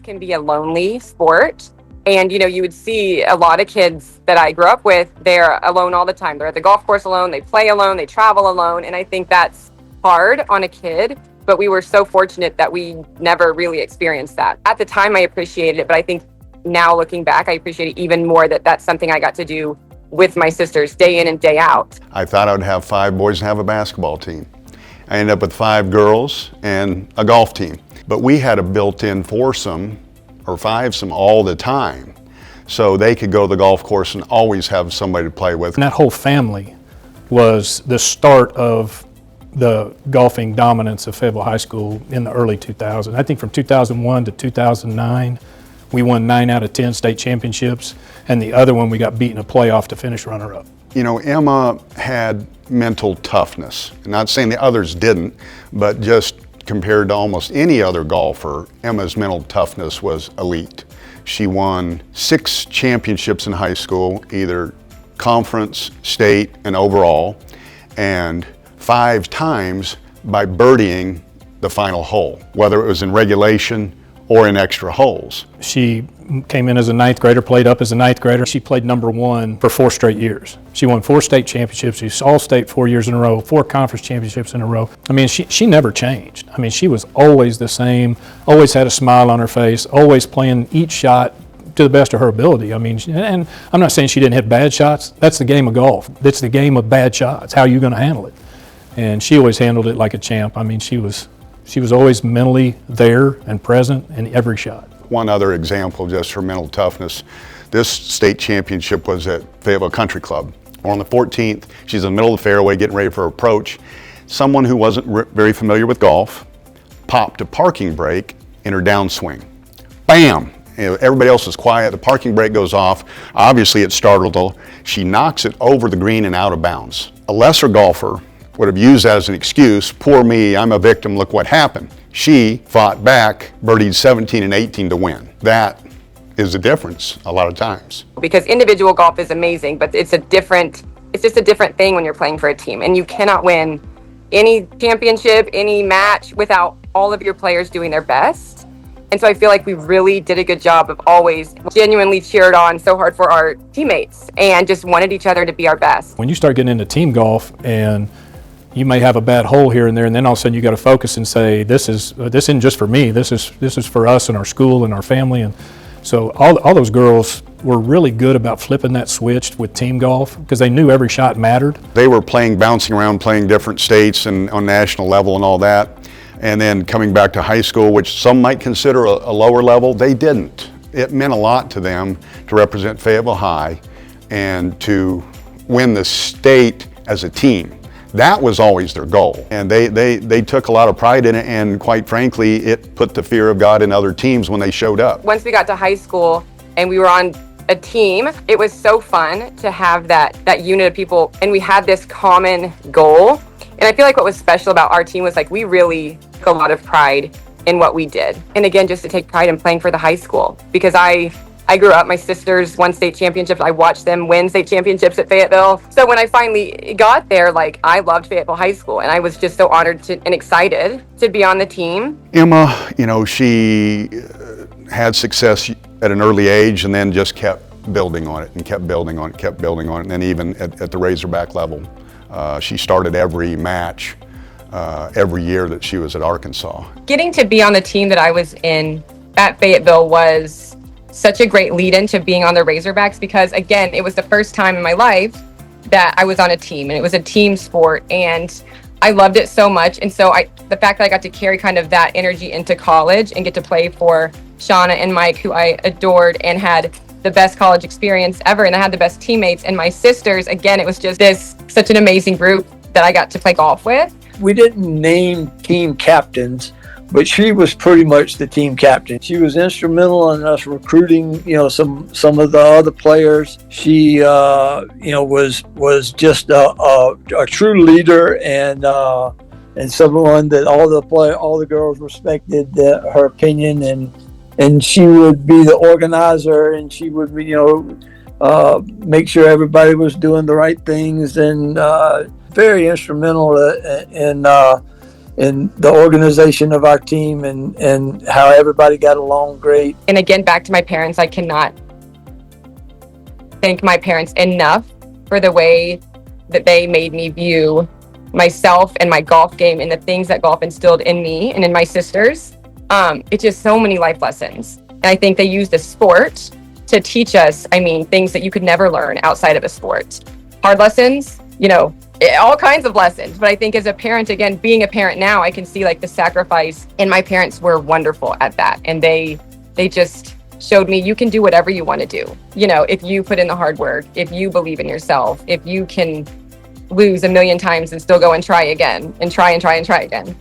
golf can be a lonely sport. And, you would see a lot of kids that I grew up with, they're alone all the time. They're at the golf course alone, they play alone, they travel alone. And I think that's hard on a kid, but we were so fortunate that we never really experienced that. At the time, I appreciated it, but I think now looking back, I appreciate it even more that that's something I got to do with my sisters day in and day out. I thought I would have 5 boys and have a basketball team. I ended up with 5 girls and a golf team. But we had a built-in foursome or fivesome all the time. So they could go to the golf course and always have somebody to play with. And that whole family was the start of the golfing dominance of Fayetteville High School in the early 2000s. I think from 2001 to 2009, we won 9 out of 10 state championships, and the other one we got beat in a playoff to finish runner-up. Emma had mental toughness. I'm not saying the others didn't, but just compared to almost any other golfer, Emma's mental toughness was elite. She won 6 championships in high school, either conference, state, and overall, and 5 times by birdieing the final hole, whether it was in regulation or in extra holes. She came in as a 9th grader, played up as a 9th grader. She played #1 for 4 straight years. She won 4 state championships. She's all-state 4 years in a row, 4 conference championships in a row. I mean, she never changed. I mean, she was always the same, always had a smile on her face, always playing each shot to the best of her ability. I mean, and I'm not saying she didn't hit bad shots. That's the game of golf. It's the game of bad shots. How are you going to handle it? And she always handled it like a champ. I mean, she was always mentally there and present in every shot. One other example, just her mental toughness. This state championship was at Fayetteville Country Club. On the 14th, she's in the middle of the fairway getting ready for her approach. Someone who wasn't very familiar with golf popped a parking brake in her downswing. Bam! Everybody else is quiet. The parking brake goes off. Obviously, it startled her. She knocks it over the green and out of bounds. A lesser golfer would have used that as an excuse. Poor me, I'm a victim, look what happened. She fought back, birdied 17 and 18 to win. That is the difference a lot of times. Because individual golf is amazing, but it's just a different thing when you're playing for a team. And you cannot win any championship, any match without all of your players doing their best. And so I feel like we really did a good job of always genuinely cheered on so hard for our teammates and just wanted each other to be our best. When you start getting into team golf and you may have a bad hole here and there, and then all of a sudden you got to focus and say, this isn't just for me. This is for us and our school and our family. And so all those girls were really good about flipping that switch with team golf because they knew every shot mattered. They were bouncing around, playing different states and on national level and all that. And then coming back to high school, which some might consider a lower level, they didn't. It meant a lot to them to represent Fayetteville High and to win the state as a team. That was always their goal. And they took a lot of pride in it, and quite frankly, it put the fear of God in other teams when they showed up. Once we got to high school and we were on a team, it was so fun to have that unit of people, and we had this common goal. And I feel like what was special about our team was like we really took a lot of pride in what we did. And again, just to take pride in playing for the high school, because I grew up, my sisters won state championships. I watched them win state championships at Fayetteville. So when I finally got there, like I loved Fayetteville High School, and I was just so honored and excited to be on the team. Emma, she had success at an early age and then just kept building on it and kept building on it, kept building on it. And then even at the Razorback level, she started every match every year that she was at Arkansas. Getting to be on the team that I was in at Fayetteville was such a great lead-in to being on the Razorbacks because, again, it was the first time in my life that I was on a team, and it was a team sport, and I loved it so much. And so the fact that I got to carry kind of that energy into college and get to play for Shauna and Mike, who I adored and had the best college experience ever, and I had the best teammates, and my sisters, again, it was just such an amazing group that I got to play golf with. We didn't name team captains, but she was pretty much the team captain. She was instrumental in us recruiting, some of the other players. She, was just a true leader and someone that all the girls respected her opinion, and she would be the organizer, and she would, make sure everybody was doing the right things, and very instrumental in and the organization of our team and how everybody got along great. And again, back to my parents, I cannot thank my parents enough for the way that they made me view myself and my golf game and the things that golf instilled in me and in my sisters. It's just so many life lessons. And I think they use the sport to teach us, things that you could never learn outside of a sport. Hard lessons, all kinds of lessons. But I think as a parent, again, being a parent now, I can see like the sacrifice, and my parents were wonderful at that. And they just showed me you can do whatever you want to do. If you put in the hard work, if you believe in yourself, if you can lose a million times and still go and try again and try and try and try again.